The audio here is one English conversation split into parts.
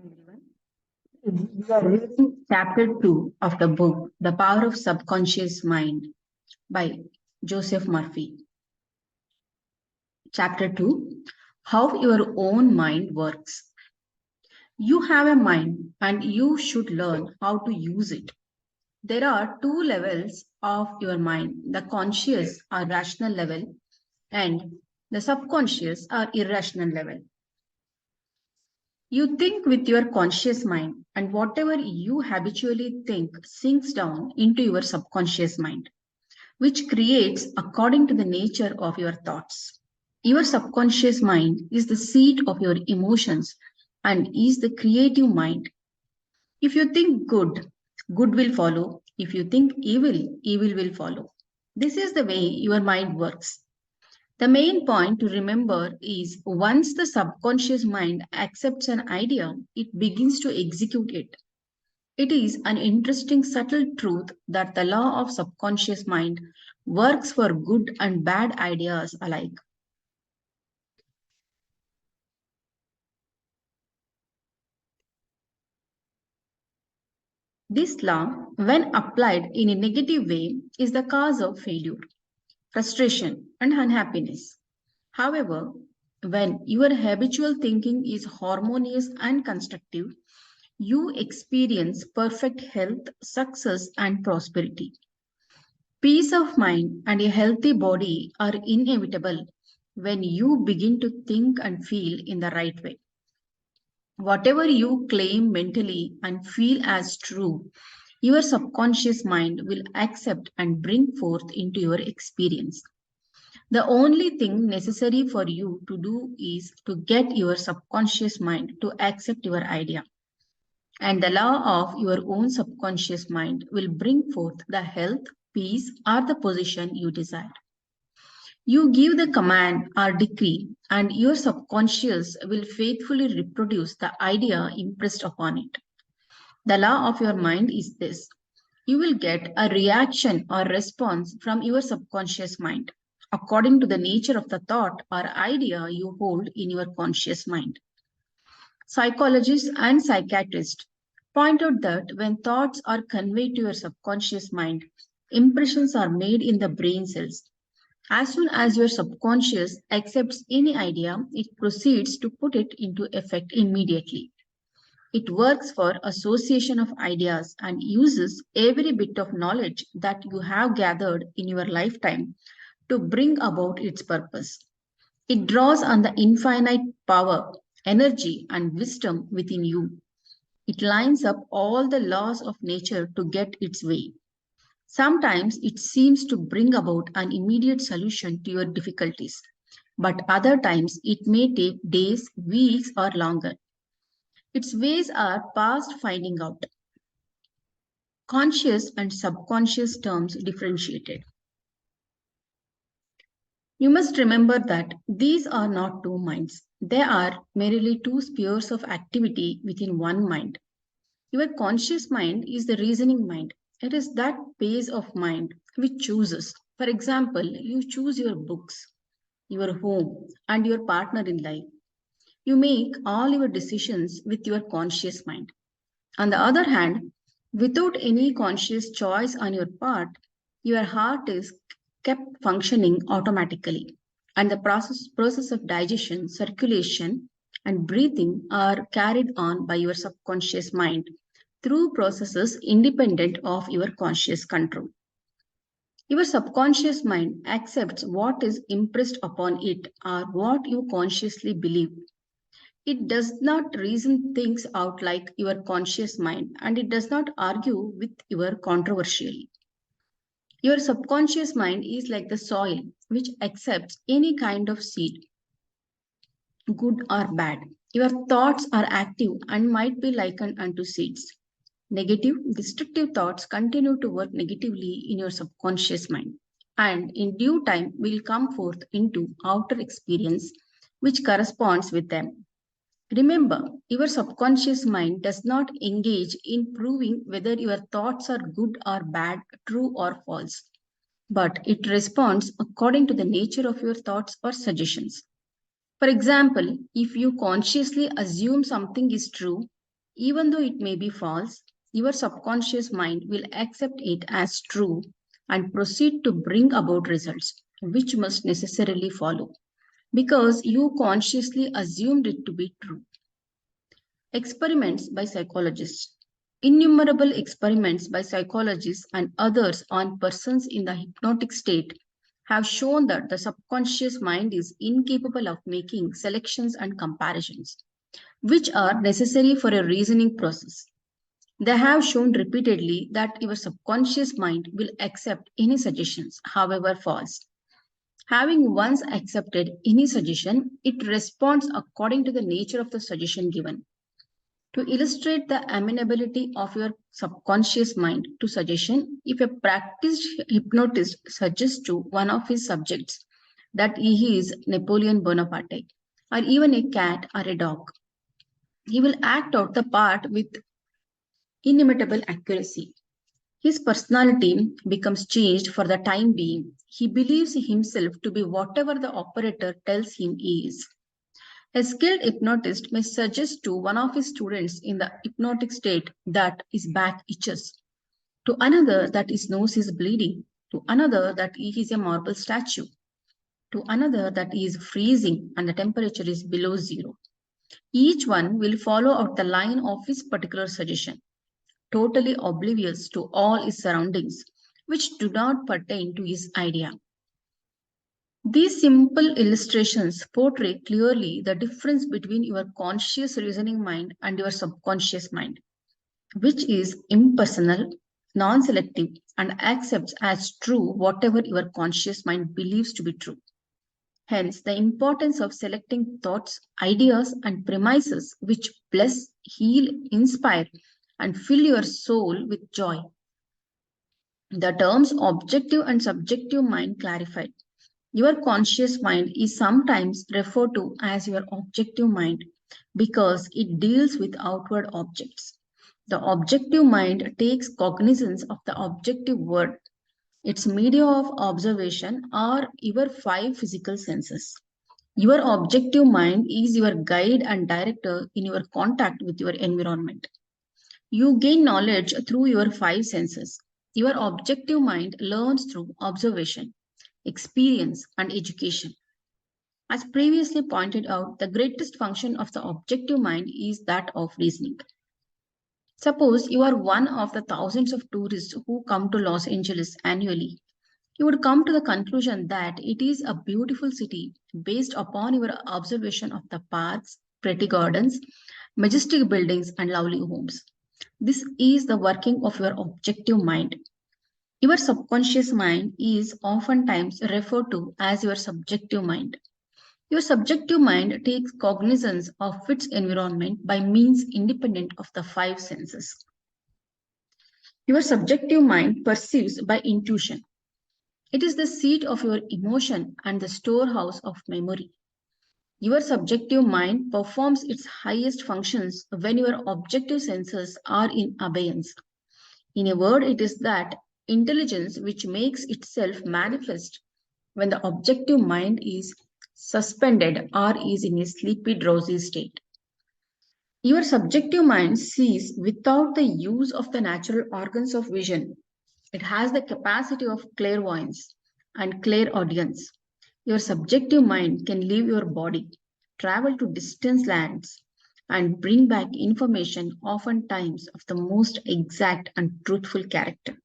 Everyone. We are reading chapter 2 of the book, The Power of Subconscious Mind by Joseph Murphy. Chapter 2, How Your Own Mind Works. You have a mind and you should learn how to use it. There are two levels of your mind, the conscious or rational level and the subconscious or irrational level. You think with your conscious mind, and whatever you habitually think sinks down into your subconscious mind, which creates according to the nature of your thoughts. Your subconscious mind is the seat of your emotions and is the creative mind. If you think good, good will follow. If you think evil, evil will follow. This is the way your mind works. The main point to remember is once the subconscious mind accepts an idea, it begins to execute it. It is an interesting, subtle truth that the law of subconscious mind works for good and bad ideas alike. This law, when applied in a negative way, is the cause of failure, frustration, and unhappiness. However, when your habitual thinking is harmonious and constructive, you experience perfect health, success, and prosperity. Peace of mind and a healthy body are inevitable when you begin to think and feel in the right way. Whatever you claim mentally and feel as true, your subconscious mind will accept and bring forth into your experience. The only thing necessary for you to do is to get your subconscious mind to accept your idea. And the law of your own subconscious mind will bring forth the health, peace, or the position you desire. You give the command or decree, and your subconscious will faithfully reproduce the idea impressed upon it. The law of your mind is this: you will get a reaction or response from your subconscious mind according to the nature of the thought or idea you hold in your conscious mind. Psychologists and psychiatrists point out that when thoughts are conveyed to your subconscious mind, impressions are made in the brain cells. As soon as your subconscious accepts any idea, it proceeds to put it into effect immediately. It works for association of ideas and uses every bit of knowledge that you have gathered in your lifetime to bring about its purpose. It draws on the infinite power, energy, and wisdom within you. It lines up all the laws of nature to get its way. Sometimes it seems to bring about an immediate solution to your difficulties, but other times it may take days, weeks, or longer. Its ways are past finding out. Conscious and subconscious terms differentiated. You must remember that these are not two minds. They are merely two spheres of activity within one mind. Your conscious mind is the reasoning mind. It is that phase of mind which chooses. For example, you choose your books, your home, and your partner in life. You make all your decisions with your conscious mind. On the other hand, without any conscious choice on your part, your heart is kept functioning automatically, and the process of digestion, circulation, and breathing are carried on by your subconscious mind through processes independent of your conscious control. Your subconscious mind accepts what is impressed upon it or what you consciously believe. It does not reason things out like your conscious mind, and it does not argue with your controversially. Your subconscious mind is like the soil which accepts any kind of seed, good or bad. Your thoughts are active and might be likened unto seeds. Negative, destructive thoughts continue to work negatively in your subconscious mind, and in due time will come forth into outer experience which corresponds with them. Remember, your subconscious mind does not engage in proving whether your thoughts are good or bad, true or false, but it responds according to the nature of your thoughts or suggestions. For example, if you consciously assume something is true, Even though it may be false, your subconscious mind will accept it as true and proceed to bring about results which must necessarily follow because you consciously assumed it to be true. Experiments by psychologists. Innumerable experiments by psychologists and others on persons in the hypnotic state have shown that the subconscious mind is incapable of making selections and comparisons, which are necessary for a reasoning process. They have shown repeatedly that your subconscious mind will accept any suggestions, however false. Having once accepted any suggestion, it responds according to the nature of the suggestion given. To illustrate the amenability of your subconscious mind to suggestion, if a practiced hypnotist suggests to one of his subjects that he is Napoleon Bonaparte, or even a cat or a dog, he will act out the part with inimitable accuracy. His personality becomes changed for the time being. He believes himself to be whatever the operator tells him he is. A skilled hypnotist may suggest to one of his students in the hypnotic state that his back itches, to another that his nose is bleeding, to another that he is a marble statue, to another that he is freezing and the temperature is below zero. Each one will follow out the line of his particular suggestion, totally oblivious to all his surroundings, which do not pertain to his idea. These simple illustrations portray clearly the difference between your conscious reasoning mind and your subconscious mind, which is impersonal, non selective, and accepts as true whatever your conscious mind believes to be true. Hence, the importance of selecting thoughts, ideas, and premises which bless, heal, inspire, and fill your soul with joy. The terms objective and subjective mind clarified. Your conscious mind is sometimes referred to as your objective mind because it deals with outward objects. The objective mind takes cognizance of the objective world, its media of observation, or your five physical senses. Your objective mind is your guide and director in your contact with your environment. You gain knowledge through your five senses. Your objective mind learns through observation, experience, and education. As previously pointed out, the greatest function of the objective mind is that of reasoning. Suppose you are one of the thousands of tourists who come to Los Angeles annually. You would come to the conclusion that it is a beautiful city based upon your observation of the parks, pretty gardens, majestic buildings, and lovely homes. This is the working of your objective mind. Your subconscious mind is oftentimes referred to as your subjective mind. Your subjective mind takes cognizance of its environment by means independent of the five senses. Your subjective mind perceives by intuition. It is the seat of your emotion and the storehouse of memory. Your subjective mind performs its highest functions when your objective senses are in abeyance. In a word, it is that intelligence which makes itself manifest when the objective mind is suspended or is in a sleepy, drowsy state. Your subjective mind sees without the use of the natural organs of vision. It has the capacity of clairvoyance and clairaudience. Your subjective mind can leave your body, travel to distant lands, and bring back information oftentimes of the most exact and truthful character.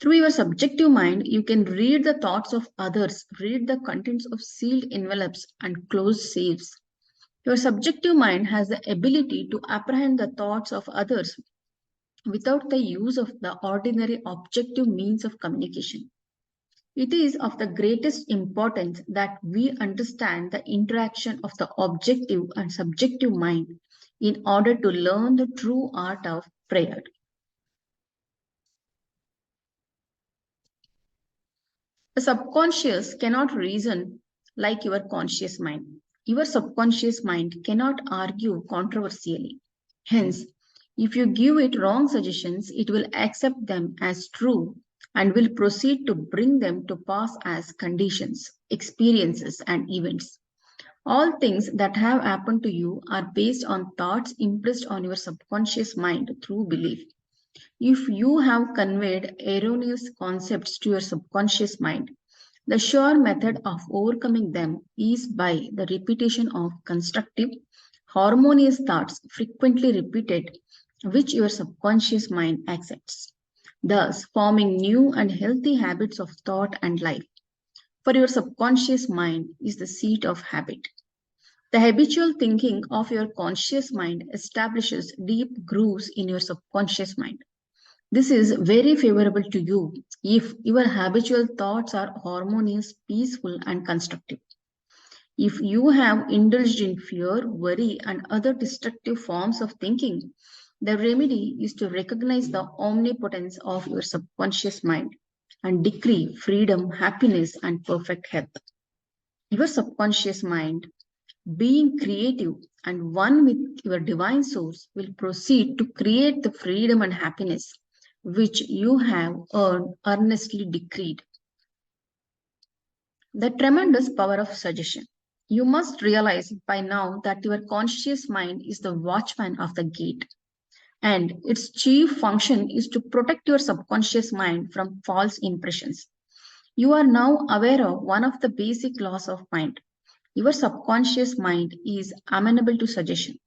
Through your subjective mind, you can read the thoughts of others, read the contents of sealed envelopes and closed safes. Your subjective mind has the ability to apprehend the thoughts of others without the use of the ordinary objective means of communication. It is of the greatest importance that we understand the interaction of the objective and subjective mind in order to learn the true art of prayer. The subconscious cannot reason like your conscious mind. Your subconscious mind cannot argue controversially. Hence, if you give it wrong suggestions, it will accept them as true and will proceed to bring them to pass as conditions, experiences, and events. All things that have happened to you are based on thoughts impressed on your subconscious mind through belief. If you have conveyed erroneous concepts to your subconscious mind, the sure method of overcoming them is by the repetition of constructive, harmonious thoughts frequently repeated, which your subconscious mind accepts, thus forming new and healthy habits of thought and life. For your subconscious mind is the seat of habit. The habitual thinking of your conscious mind establishes deep grooves in your subconscious mind. This is very favorable to you if your habitual thoughts are harmonious, peaceful, and constructive. If you have indulged in fear, worry, and other destructive forms of thinking, the remedy is to recognize the omnipotence of your subconscious mind and decree freedom, happiness, and perfect health. Your subconscious mind, being creative and one with your divine source, will proceed to create the freedom and happiness which you have earnestly decreed. The tremendous power of suggestion. You must realize by now that your conscious mind is the watchman of the gate, and its chief function is to protect your subconscious mind from false impressions. You are now aware of one of the basic laws of mind. Your subconscious mind is amenable to suggestion.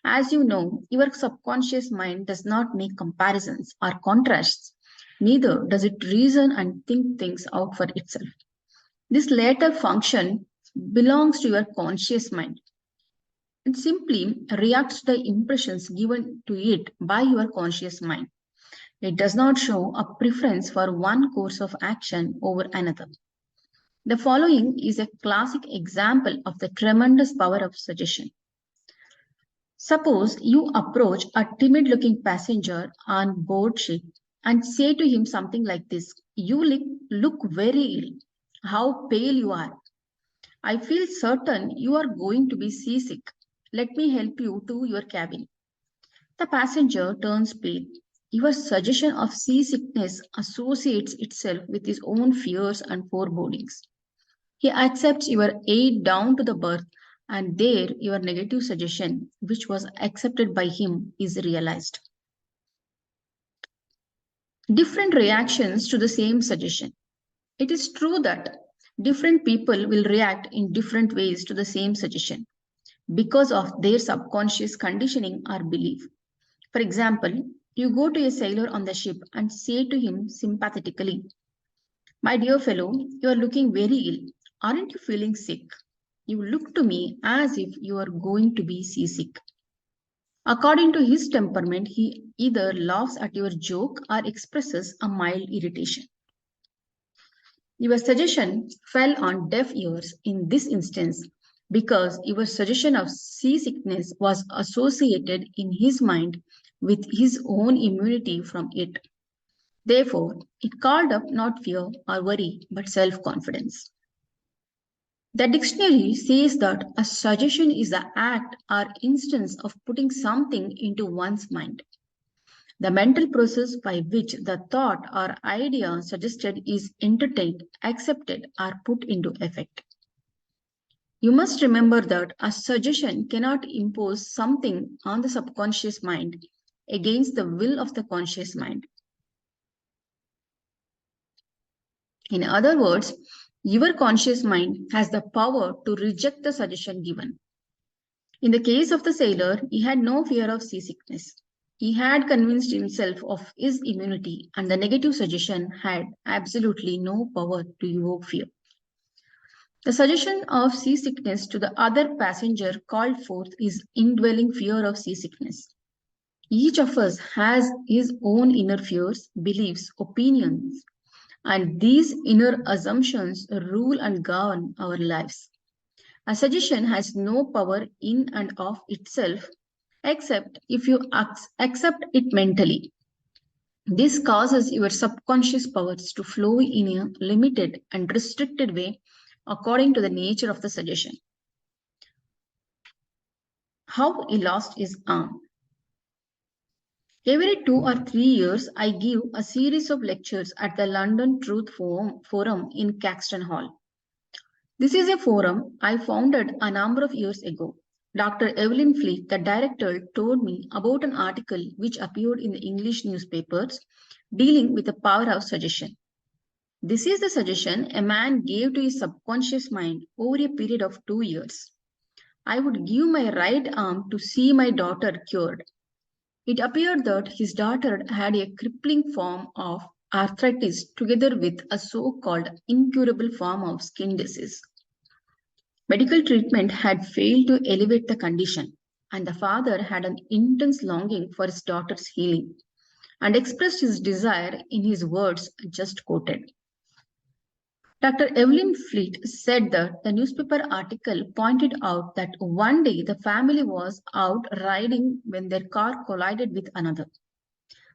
As you know, your subconscious mind does not make comparisons or contrasts, neither does it reason and think things out for itself. This latter function belongs to your conscious mind. It simply reacts to the impressions given to it by your conscious mind. It does not show a preference for one course of action over another. The following is a classic example of the tremendous power of suggestion. Suppose you approach a timid looking passenger on board ship and say to him something like this: "You look very ill. How pale you are. I feel certain you are going to be seasick. Let me help you to your cabin." The passenger turns pale. Your suggestion of seasickness associates itself with his own fears and forebodings. He accepts your aid down to the berth, and there your negative suggestion, which was accepted by him, is realized. Different reactions to the same suggestion. It is true that different people will react in different ways to the same suggestion because of their subconscious conditioning or belief. For example, you go to a sailor on the ship and say to him sympathetically, "My dear fellow, you are looking very ill. Aren't you feeling sick? You look to me as if you are going to be seasick." According to his temperament, he either laughs at your joke or expresses a mild irritation. Your suggestion fell on deaf ears in this instance because your suggestion of seasickness was associated in his mind with his own immunity from it. Therefore, it called up not fear or worry but self confidence. The dictionary says that a suggestion is the act or instance of putting something into one's mind. The mental process by which the thought or idea suggested is entertained, accepted, or put into effect. You must remember that a suggestion cannot impose something on the subconscious mind against the will of the conscious mind. In other words, your conscious mind has the power to reject the suggestion given. In the case of the sailor, he had no fear of seasickness. He had convinced himself of his immunity, and the negative suggestion had absolutely no power to evoke fear. The suggestion of seasickness to the other passenger called forth his indwelling fear of seasickness. Each of us has his own inner fears, beliefs, opinions, and these inner assumptions rule and govern our lives. A suggestion has no power in and of itself except if you accept it mentally. This causes your subconscious powers to flow in a limited and restricted way according to the nature of the suggestion. How he lost his arm. Every 2 or 3 years, I give a series of lectures at the London Truth Forum in Caxton Hall. This is a forum I founded a number of years ago. Dr. Evelyn Fleet, the director, told me about an article which appeared in the English newspapers dealing with the power of suggestion. This is the suggestion a man gave to his subconscious mind over a period of 2 years. I would give my right arm to see my daughter cured. It appeared that his daughter had a crippling form of arthritis together with a so-called incurable form of skin disease. Medical treatment had failed to elevate the condition, and the father had an intense longing for his daughter's healing and expressed his desire in his words just quoted. Dr. Evelyn Fleet said that the newspaper article pointed out that one day the family was out riding when their car collided with another.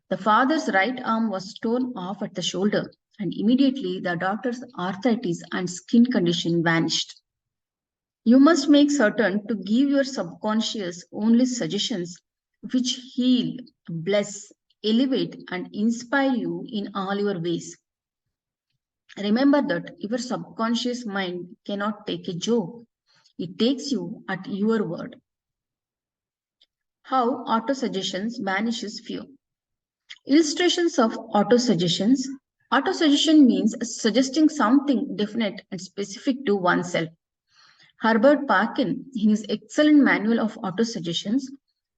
The father's right arm was torn off at the shoulder, and immediately the daughter's arthritis and skin condition vanished. You must make certain to give your subconscious only suggestions which heal, bless, elevate, and inspire you in all your ways. Remember that your subconscious mind cannot take a joke. It takes you at your word. How auto-suggestions banishes fear. Illustrations of auto-suggestions. Auto-suggestion means suggesting something definite and specific to oneself. Herbert Parkin, in his excellent manual of auto-suggestions,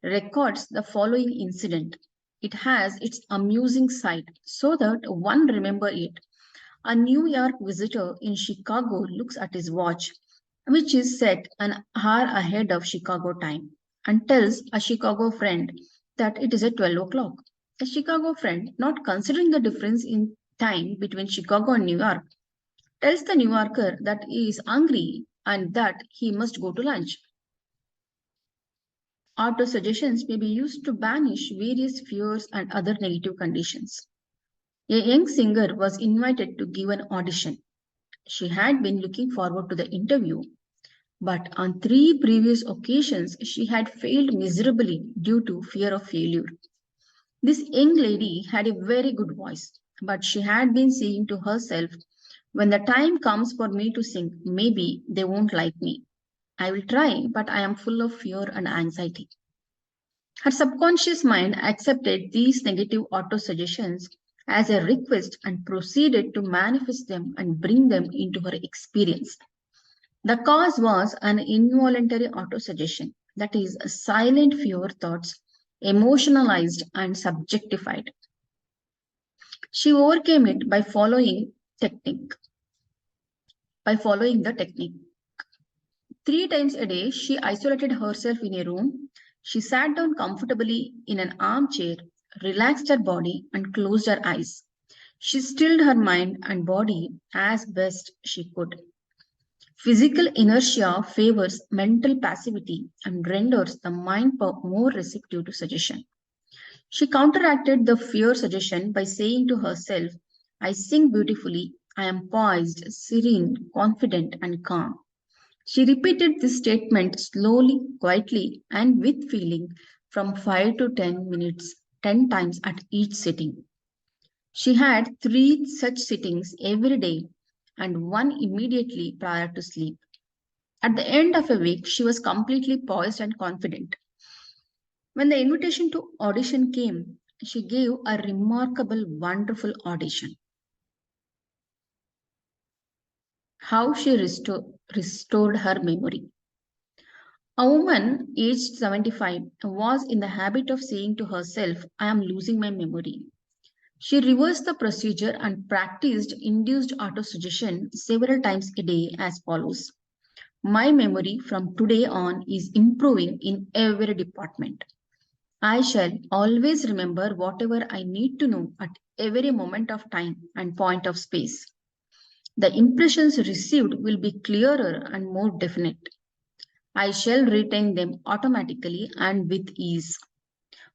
records the following incident. It has its amusing side so that one remember it. A New York visitor in Chicago looks at his watch, which is set an hour ahead of Chicago time, and tells a Chicago friend that it is at 12 o'clock. The Chicago friend, not considering the difference in time between Chicago and New York, tells the New Yorker that he is hungry and that he must go to lunch. Auto suggestions may be used to banish various fears and other negative conditions. A young singer was invited to give an audition. She had been looking forward to the interview, but on 3 previous occasions she had failed miserably due to fear of failure. This young lady had a very good voice, but she had been saying to herself, when the time comes for me to sing, maybe they won't like me. I will try, but I am full of fear and anxiety. Her subconscious mind accepted these negative auto suggestions as a request and proceeded to manifest them and bring them into her experience. The cause was an involuntary auto suggestion, that is, silent fear thoughts, emotionalized and subjectified. She overcame it by technique, following the technique. 3 times a day, she isolated herself in a room. She sat down comfortably in an armchair, relaxed her body, and closed her eyes. She stilled her mind and body as best she could. Physical inertia favors mental passivity and renders the mind more receptive to suggestion. She counteracted the fear suggestion by saying to herself, I sing beautifully, I am poised, serene, confident, and calm. She repeated this statement slowly, quietly, and with feeling from 5 to 10 minutes, 10 times at each sitting. She had 3 such sittings every day and one immediately prior to sleep. At the end of a week, she was completely poised and confident. When the invitation to audition came, she gave a remarkable, wonderful audition. How she restored her memory. A woman aged 75 was in the habit of saying to herself, I am losing my memory. She reversed the procedure and practiced induced autosuggestion several times a day as follows. My memory from today on is improving in every department. I shall always remember whatever I need to know at every moment of time and point of space. The impressions received will be clearer and more definite. I shall retain them automatically and with ease.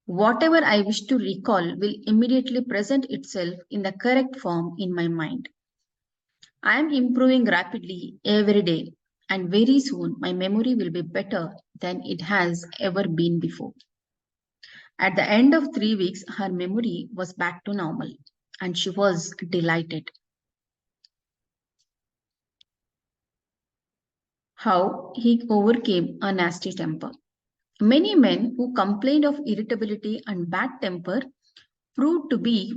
Whatever I wish to recall will immediately present itself in the correct form in my mind. I am improving rapidly every day, and very soon my memory will be better than it has ever been before. At the end of 3 weeks, her memory was back to normal, and she was delighted. How he overcame a nasty temper. Many men who complained of irritability and bad temper proved to be